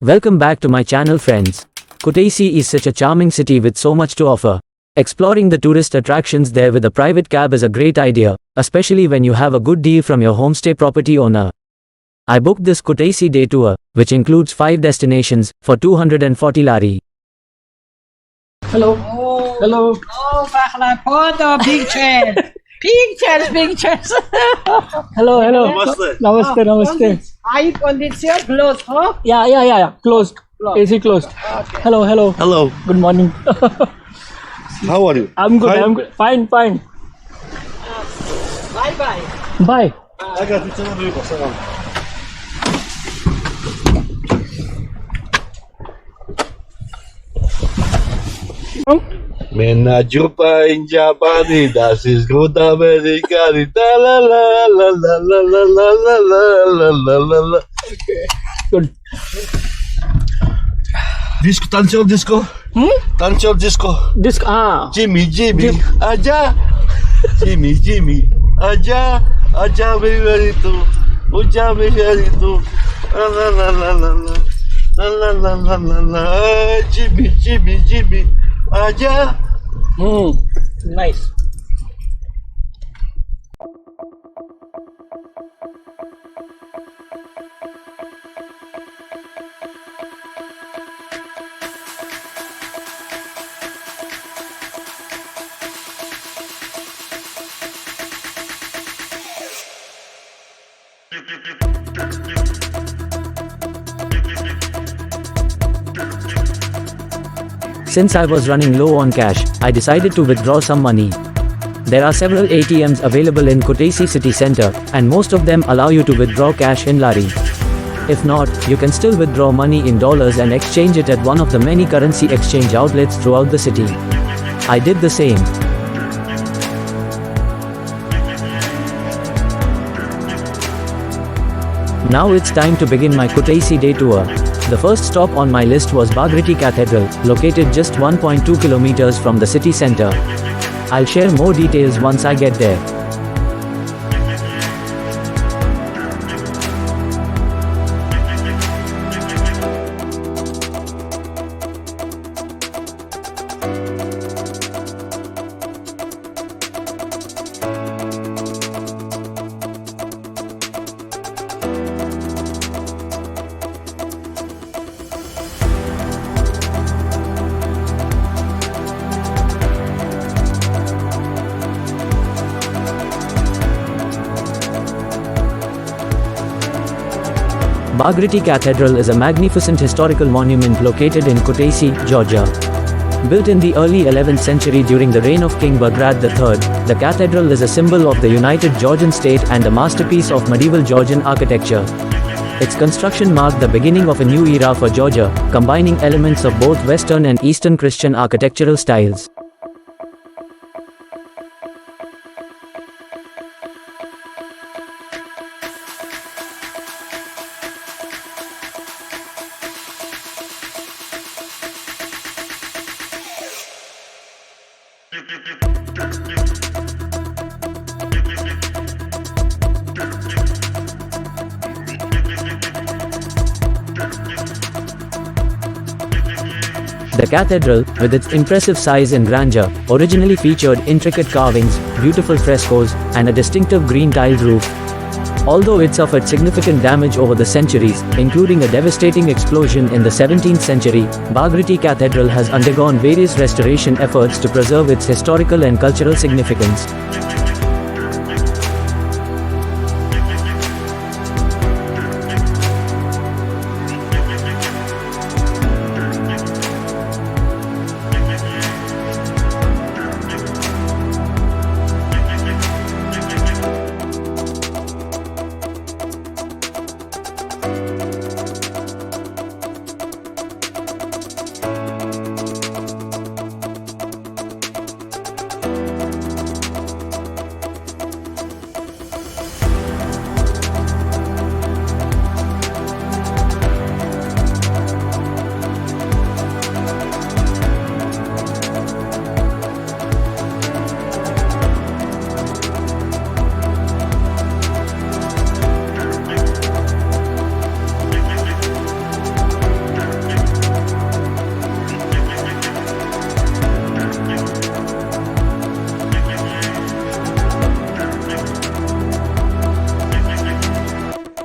Welcome back to my channel, friends. Kutaisi is such a charming city with so much to offer. Exploring the tourist attractions there with a private cab is a great idea, especially when you have a good deal from your homestay property owner. I booked this Kutaisi day tour, which includes 5 destinations, for 240 lari. Hello. Oh, Hello. Oh, bakla photo, picture. Pictures. Hello. Namaste. Namaste. I condition close, huh? Yeah. Closed. AC closed. Okay. Hello. Hello. Good morning. How are you? I'm good. Fine. Bye. Bye. I got you some people. Salam. Mena jupa in Japani, das ist gut Amerikani. La la la la la la la la la la la la. Good. Disco, disco. Tancho disco. This Jimmy, aja. Jimmy, aja beberito. Oja beberito. La la la la la la. La la la la la. Jimmy, aja. Nice. Since I was running low on cash, I decided to withdraw some money. There are several ATMs available in Kutaisi city center, and most of them allow you to withdraw cash in lari. If not, you can still withdraw money in dollars and exchange it at one of the many currency exchange outlets throughout the city. I did the same. Now it's time to begin my Kutaisi day tour. The first stop on my list was Bagrati Cathedral, located just 1.2 kilometers from the city center. I'll share more details once I get there. Bagrati Cathedral is a magnificent historical monument located in Kutaisi, Georgia. Built in the early 11th century during the reign of King Bagrat III, the cathedral is a symbol of the united Georgian state and a masterpiece of medieval Georgian architecture. Its construction marked the beginning of a new era for Georgia, combining elements of both Western and Eastern Christian architectural styles. The cathedral, with its impressive size and grandeur, originally featured intricate carvings, beautiful frescoes, and a distinctive green tiled roof. Although it suffered significant damage over the centuries, including a devastating explosion in the 17th century, Bagrati Cathedral has undergone various restoration efforts to preserve its historical and cultural significance.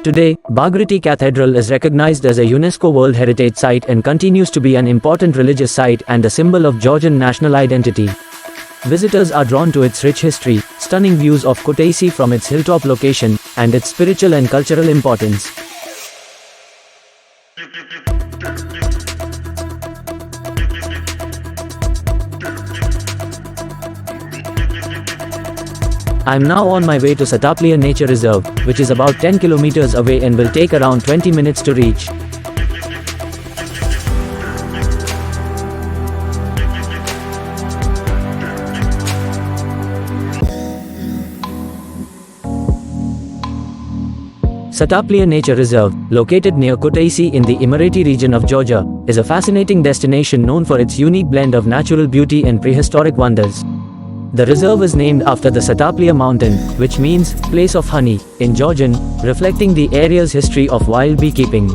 Today, Bagrati Cathedral is recognized as a UNESCO World Heritage Site and continues to be an important religious site and a symbol of Georgian national identity. Visitors are drawn to its rich history, stunning views of Kutaisi from its hilltop location, and its spiritual and cultural importance. I'm now on my way to Sataplia Nature Reserve, which is about 10 kilometers away and will take around 20 minutes to reach. Sataplia Nature Reserve, located near Kutaisi in the Imereti region of Georgia, is a fascinating destination known for its unique blend of natural beauty and prehistoric wonders. The reserve is named after the Sataplia mountain, which means place of honey in Georgian, reflecting the area's history of wild beekeeping.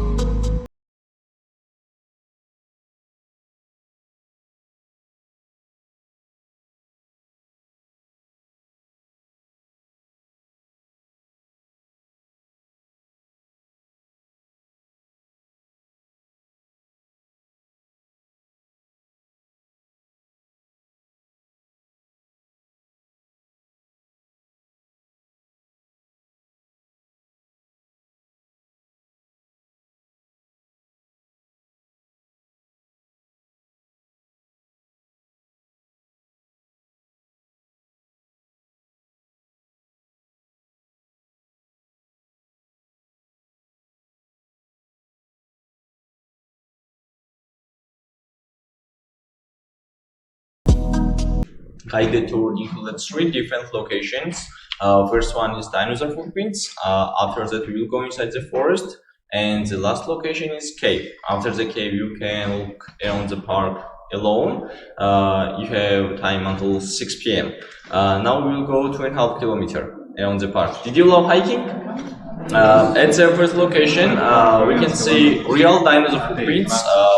Guided tour includes three different locations. First one is dinosaur footprints. After that, we will go inside the forest. And the last location is cave. After the cave, you can look around the park alone. You have time until 6 p.m. Now we will go 2.5 kilometers around the park. Did you love hiking? At the first location, we can see real dinosaur footprints,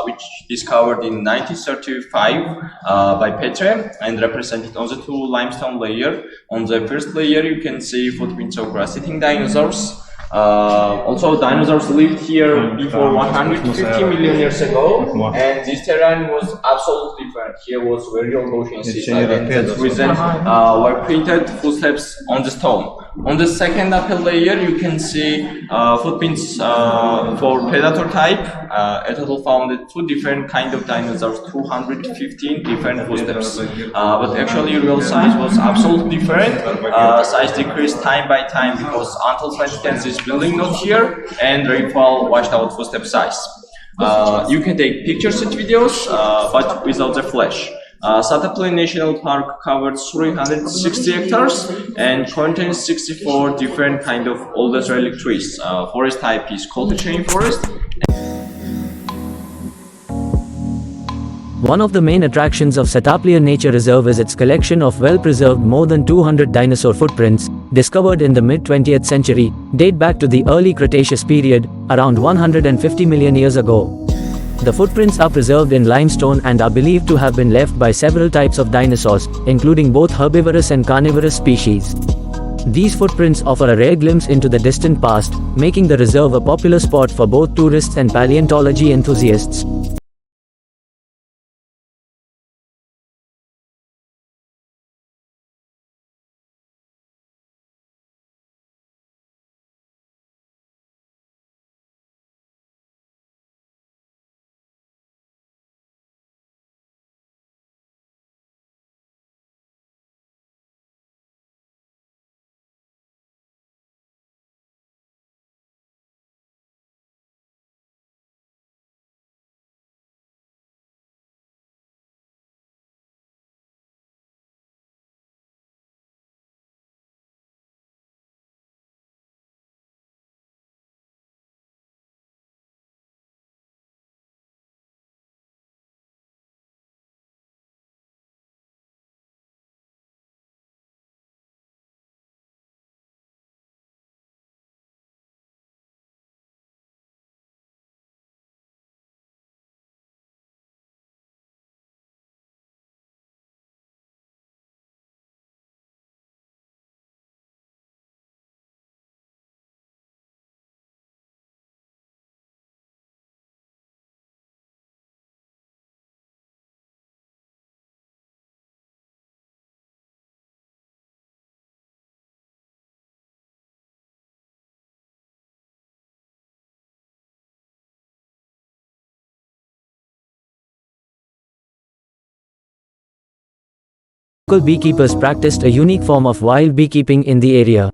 which discovered in 1935 by Perched and represented on the two limestone layer. On the first layer, you can see footprints of grass-eating dinosaurs. Also, dinosaurs lived here before 150 million years ago, and this terrain was absolutely different. Here was very old ocean seaside, and that's the reason were printed footsteps on the stone. On the second upper layer, you can see footprints for predator type. A total found two different kind of dinosaurs, 215 different footsteps. But actually, real size was absolutely different. Size decreased time by time because until 2010, this building not here, and rainfall washed out footstep size. You can take pictures and videos, but without the flash. Sataplia National Park covers 360 hectares and contains 64 different kind of oldest relic trees. Forest type is cultivated forest. One of the main attractions of Sataplia Nature Reserve is its collection of well-preserved more than 200 dinosaur footprints, discovered in the mid-20th century, date back to the early Cretaceous period, around 150 million years ago. The footprints are preserved in limestone and are believed to have been left by several types of dinosaurs, including both herbivorous and carnivorous species. These footprints offer a rare glimpse into the distant past, making the reserve a popular spot for both tourists and paleontology enthusiasts. Local beekeepers practiced a unique form of wild beekeeping in the area.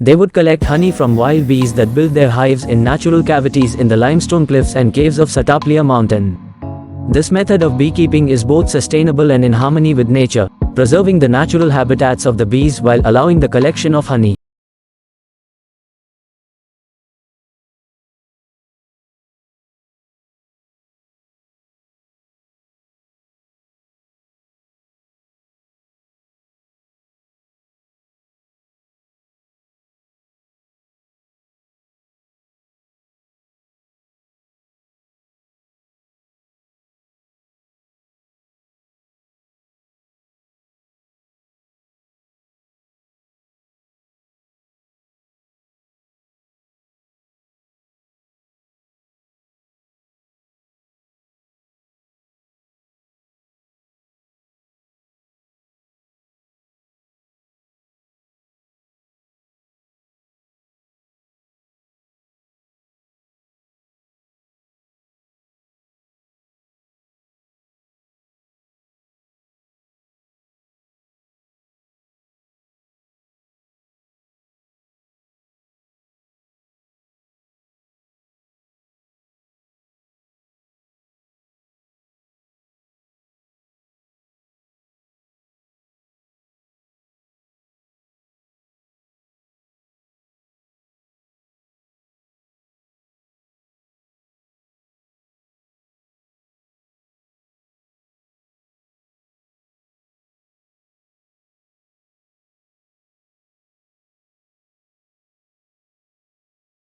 They would collect honey from wild bees that built their hives in natural cavities in the limestone cliffs and caves of Sataplia mountain. This method of beekeeping is both sustainable and in harmony with nature, preserving the natural habitats of the bees while allowing the collection of honey.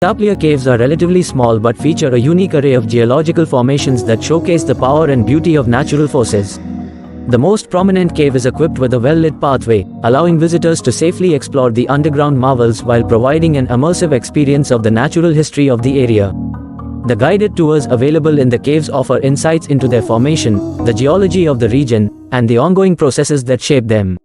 Sataplia caves are relatively small but feature a unique array of geological formations that showcase the power and beauty of natural forces. The most prominent cave is equipped with a well-lit pathway, allowing visitors to safely explore the underground marvels while providing an immersive experience of the natural history of the area. The guided tours available in the caves offer insights into their formation, the geology of the region, and the ongoing processes that shape them.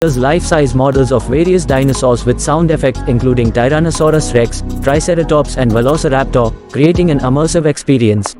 Life-size models of various dinosaurs with sound effects including Tyrannosaurus rex, Triceratops and Velociraptor, creating an immersive experience.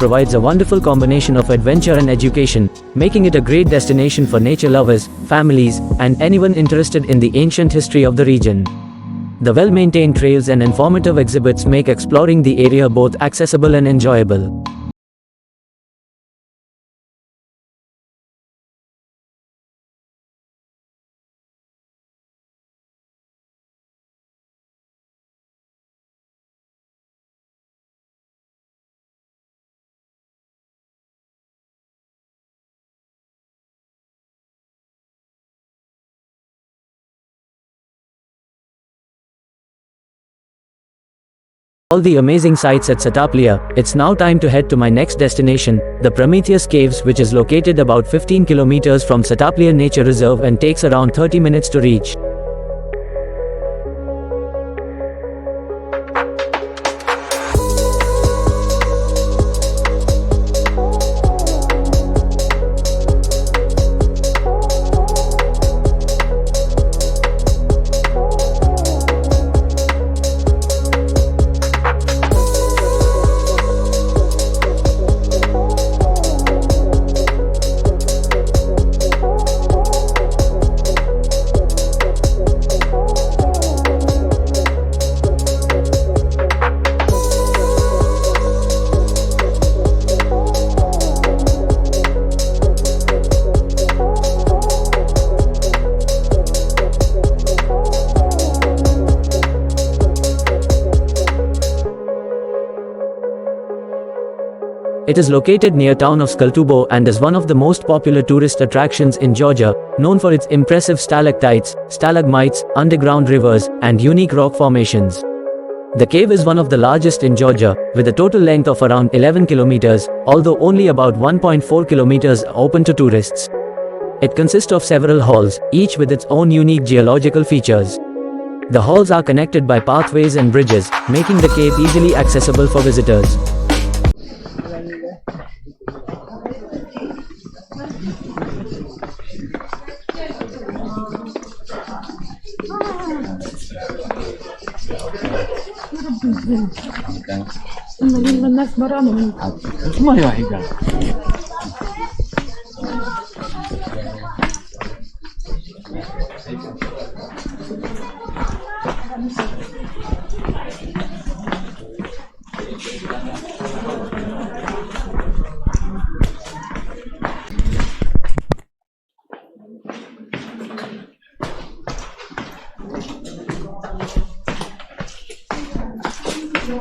provides a wonderful combination of adventure and education, making it a great destination for nature lovers, families, and anyone interested in the ancient history of the region. The well-maintained trails and informative exhibits make exploring the area both accessible and enjoyable. All the amazing sights at Sataplia, it's now time to head to my next destination, the Prometheus Caves, which is located about 15 kilometers from Sataplia Nature Reserve and takes around 30 minutes to reach. It is located near town of Skaltubo and is one of the most popular tourist attractions in Georgia, known for its impressive stalactites, stalagmites, underground rivers, and unique rock formations. The cave is one of the largest in Georgia, with a total length of around 11 kilometers, although only about 1.4 kilometers are open to tourists. It consists of several halls, each with its own unique geological features. The halls are connected by pathways and bridges, making the cave easily accessible for visitors. In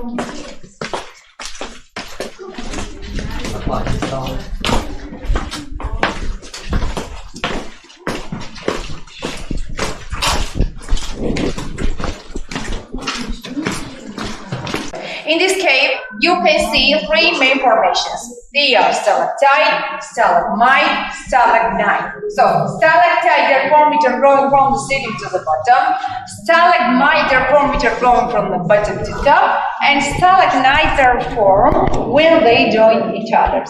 this cave, you can see three main formations. They are stalactite, stalagmite, stalagmite. So, stalactite, they're formed growing from the ceiling to the bottom. Stalagmite, they're formed growing from the bottom to top. And stalagmites are formed when they join each other.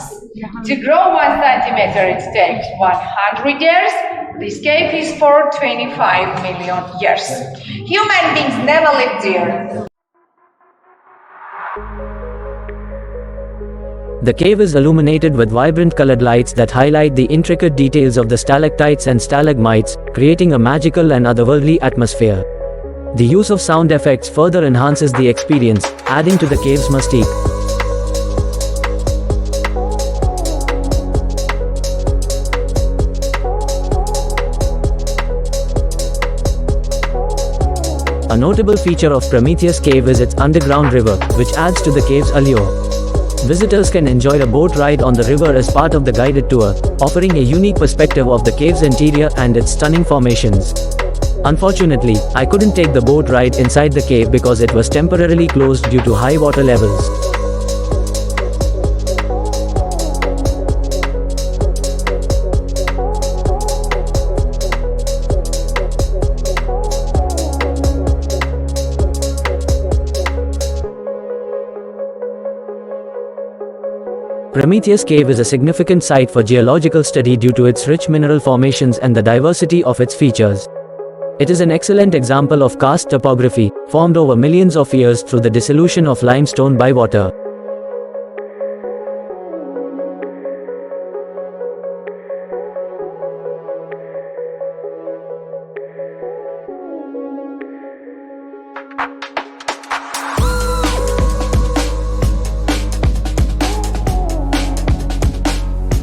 To grow 1 centimeter, it takes 100 years. This cave is for 25 million years. Human beings never lived there. The cave is illuminated with vibrant colored lights that highlight the intricate details of the stalactites and stalagmites, creating a magical and otherworldly atmosphere. The use of sound effects further enhances the experience, adding to the cave's mystique. A notable feature of Prometheus Cave is its underground river, which adds to the cave's allure. Visitors can enjoy a boat ride on the river as part of the guided tour, offering a unique perspective of the cave's interior and its stunning formations. Unfortunately, I couldn't take the boat ride inside the cave because it was temporarily closed due to high water levels. Prometheus Cave is a significant site for geological study due to its rich mineral formations and the diversity of its features. It is an excellent example of karst topography, formed over millions of years through the dissolution of limestone by water.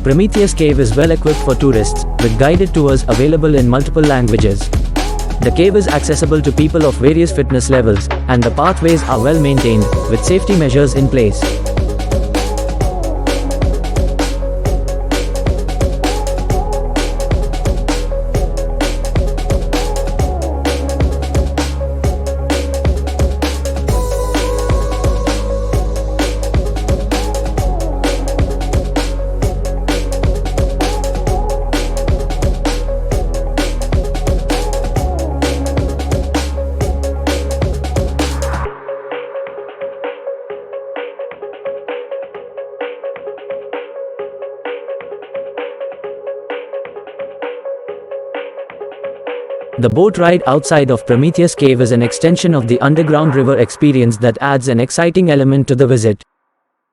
Prometheus Cave is well equipped for tourists, with guided tours available in multiple languages. The cave is accessible to people of various fitness levels, and the pathways are well maintained, with safety measures in place. The boat ride outside of Prometheus Cave is an extension of the underground river experience that adds an exciting element to the visit.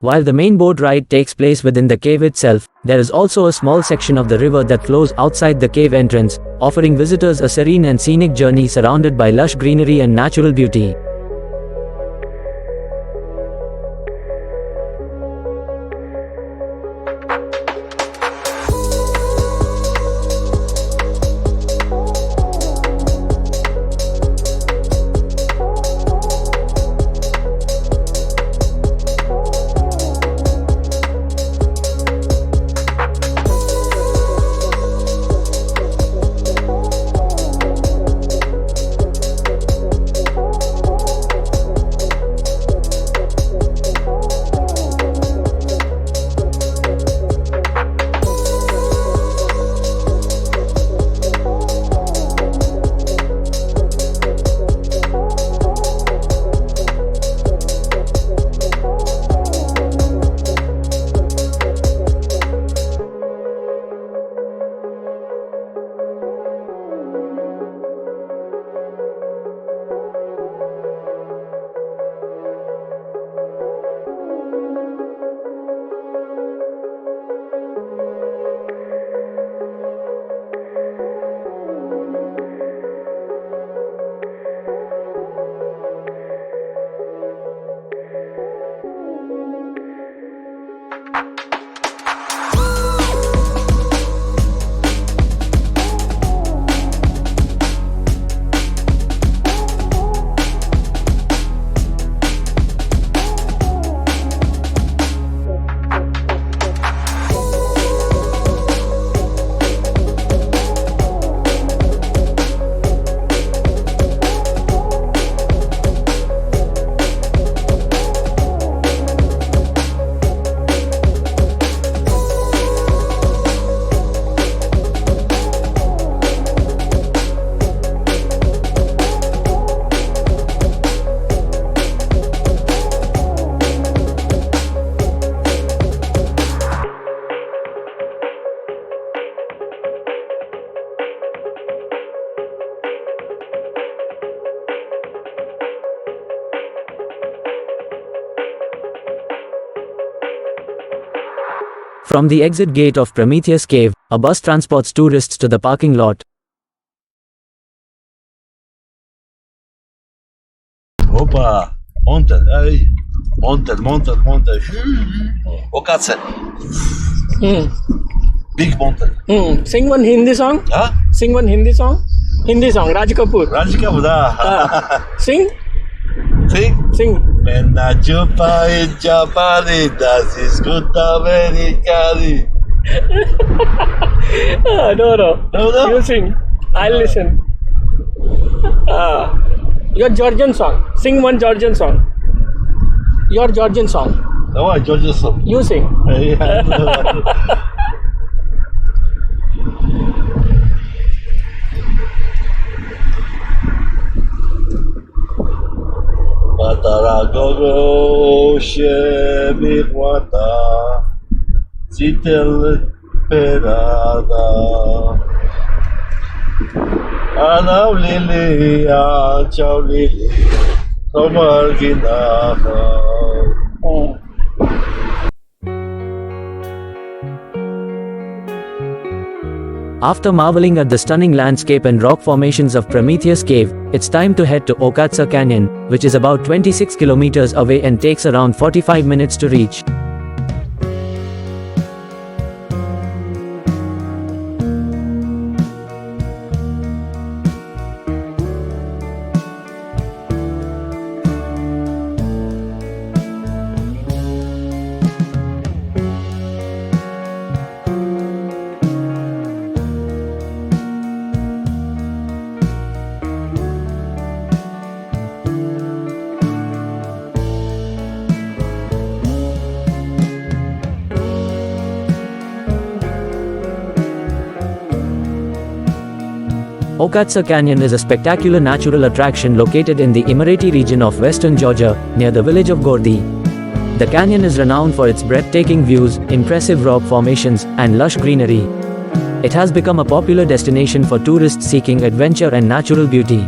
While the main boat ride takes place within the cave itself, there is also a small section of the river that flows outside the cave entrance, offering visitors a serene and scenic journey surrounded by lush greenery and natural beauty. From the exit gate of Prometheus Cave, a bus transports tourists to the parking lot. Opa! Mountain, hey! Mountain. Okatse. Big mountain. Sing one Hindi song. Huh? Sing one Hindi song. Hindi song. Raj Kapoor. Rajika Buddha. Sing. Sing. Sing. Menna chupa in Japani, das ist gut Americani. No. No. You sing. I'll listen. Your Georgian song. Sing one Georgian song. Your Georgian song. No, I Georgia song. You sing. Matara gogo shemirwata, zitel perada. Anaw lili, anchaw lili, tomar ginahaw. After marveling at the stunning landscape and rock formations of Prometheus Cave, it's time to head to Okatse Canyon, which is about 26 kilometers away and takes around 45 minutes to reach. Okatse Canyon is a spectacular natural attraction located in the Imereti region of western Georgia, near the village of Gordi. The canyon is renowned for its breathtaking views, impressive rock formations, and lush greenery. It has become a popular destination for tourists seeking adventure and natural beauty.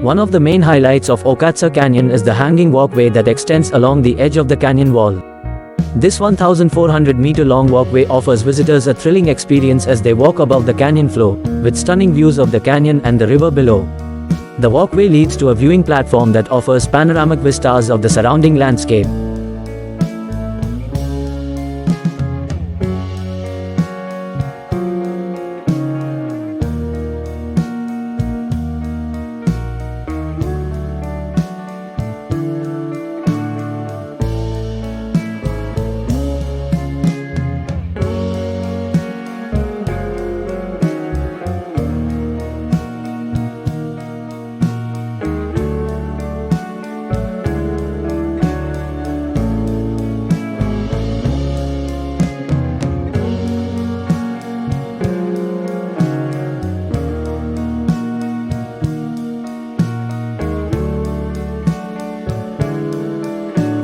One of the main highlights of Okatse Canyon is the hanging walkway that extends along the edge of the canyon wall. This 1,400-meter-long walkway offers visitors a thrilling experience as they walk above the canyon floor, with stunning views of the canyon and the river below. The walkway leads to a viewing platform that offers panoramic vistas of the surrounding landscape.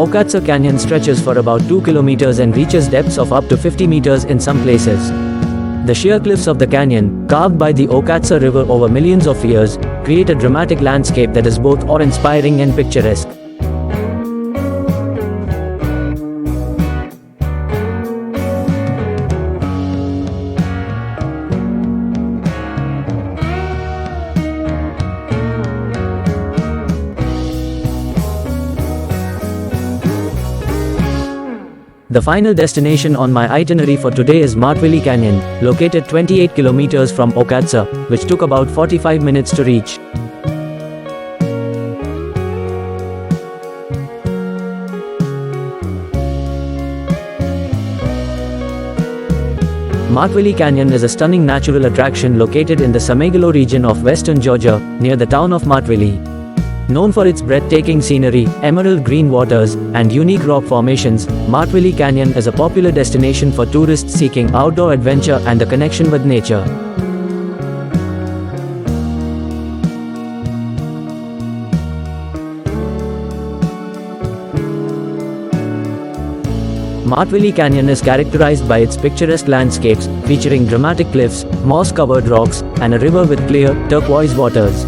Okatse Canyon stretches for about 2 kilometers and reaches depths of up to 50 meters in some places. The sheer cliffs of the canyon, carved by the Okatse River over millions of years, create a dramatic landscape that is both awe-inspiring and picturesque. The final destination on my itinerary for today is Martvili Canyon, located 28 kilometers from Okatse, which took about 45 minutes to reach. Martvili Canyon is a stunning natural attraction located in the Samegalo region of western Georgia, near the town of Martvili. Known for its breathtaking scenery, emerald green waters, and unique rock formations, Martvili Canyon is a popular destination for tourists seeking outdoor adventure and a connection with nature. Martvili Canyon is characterized by its picturesque landscapes, featuring dramatic cliffs, moss-covered rocks, and a river with clear, turquoise waters.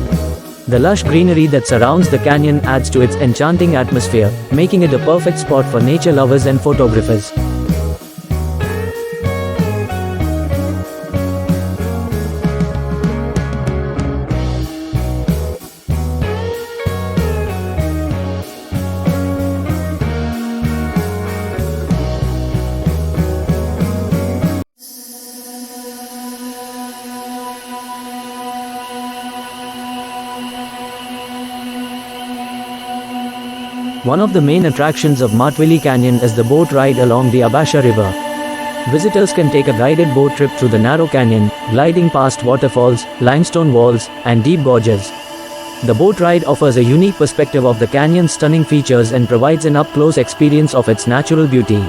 The lush greenery that surrounds the canyon adds to its enchanting atmosphere, making it a perfect spot for nature lovers and photographers. One of the main attractions of Martvili Canyon is the boat ride along the Abasha River. Visitors can take a guided boat trip through the narrow canyon, gliding past waterfalls, limestone walls, and deep gorges. The boat ride offers a unique perspective of the canyon's stunning features and provides an up-close experience of its natural beauty.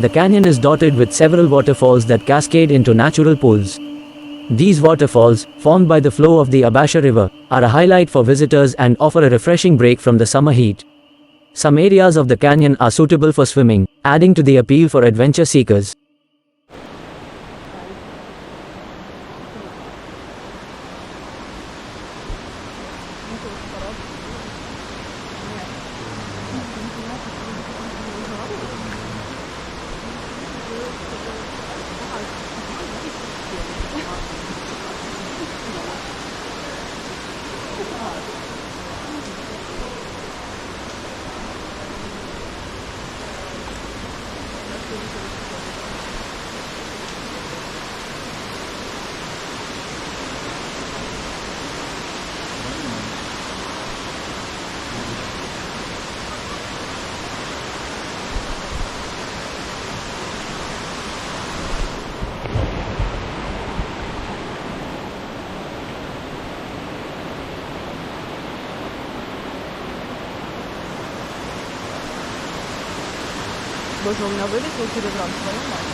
The canyon is dotted with several waterfalls that cascade into natural pools. These waterfalls, formed by the flow of the Abasha River, are a highlight for visitors and offer a refreshing break from the summer heat. Some areas of the canyon are suitable for swimming, adding to the appeal for adventure seekers. Боже, у меня вылетел телеграм, твою мать.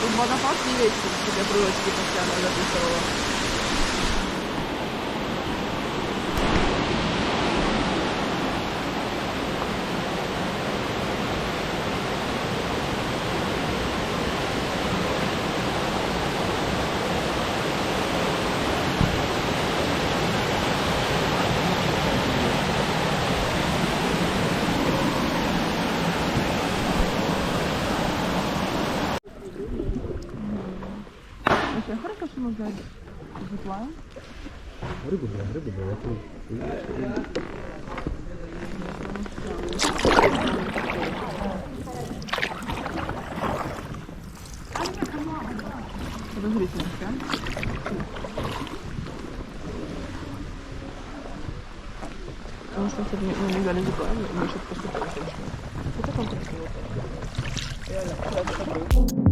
Тут водопад не вечер, себе брылочки постоянно записывала. Хорошо, что мы зиплаем. Рыбу, Подозрительно, да? Потому что мы не дали зиплаем, мы сейчас поступили. Это там красиво. Реально, красиво.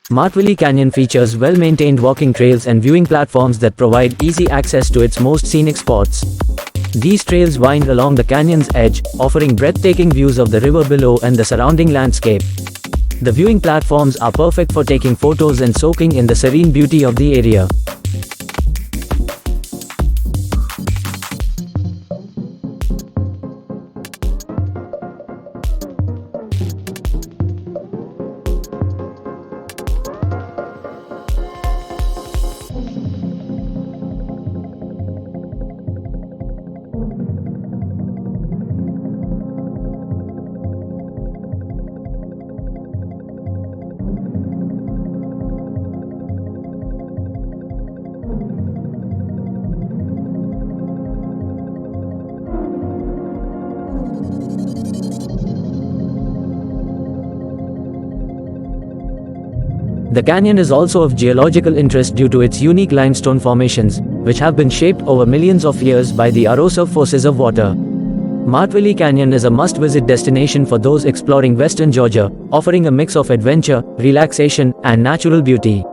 Martvili Canyon features well-maintained walking trails and viewing platforms that provide easy access to its most scenic spots. These trails wind along the canyon's edge, offering breathtaking views of the river below and the surrounding landscape. The viewing platforms are perfect for taking photos and soaking in the serene beauty of the area. The canyon is also of geological interest due to its unique limestone formations, which have been shaped over millions of years by the erosive forces of water. Martvili Canyon is a must-visit destination for those exploring western Georgia, offering a mix of adventure, relaxation, and natural beauty.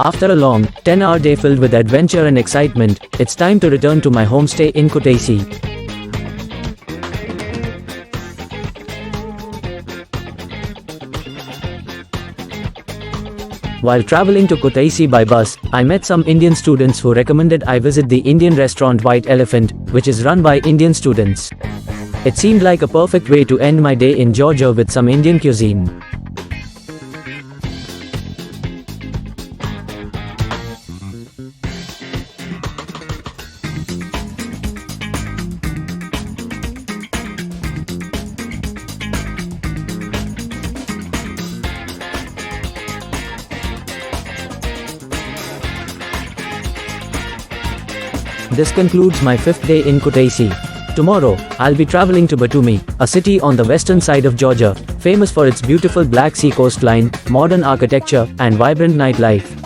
After a long, 10-hour day filled with adventure and excitement, it's time to return to my homestay in Kutaisi. While traveling to Kutaisi by bus, I met some Indian students who recommended I visit the Indian restaurant White Elephant, which is run by Indian students. It seemed like a perfect way to end my day in Georgia with some Indian cuisine. This concludes my 5th day in Kutaisi. Tomorrow, I'll be traveling to Batumi, a city on the western side of Georgia, famous for its beautiful Black Sea coastline, modern architecture, and vibrant nightlife.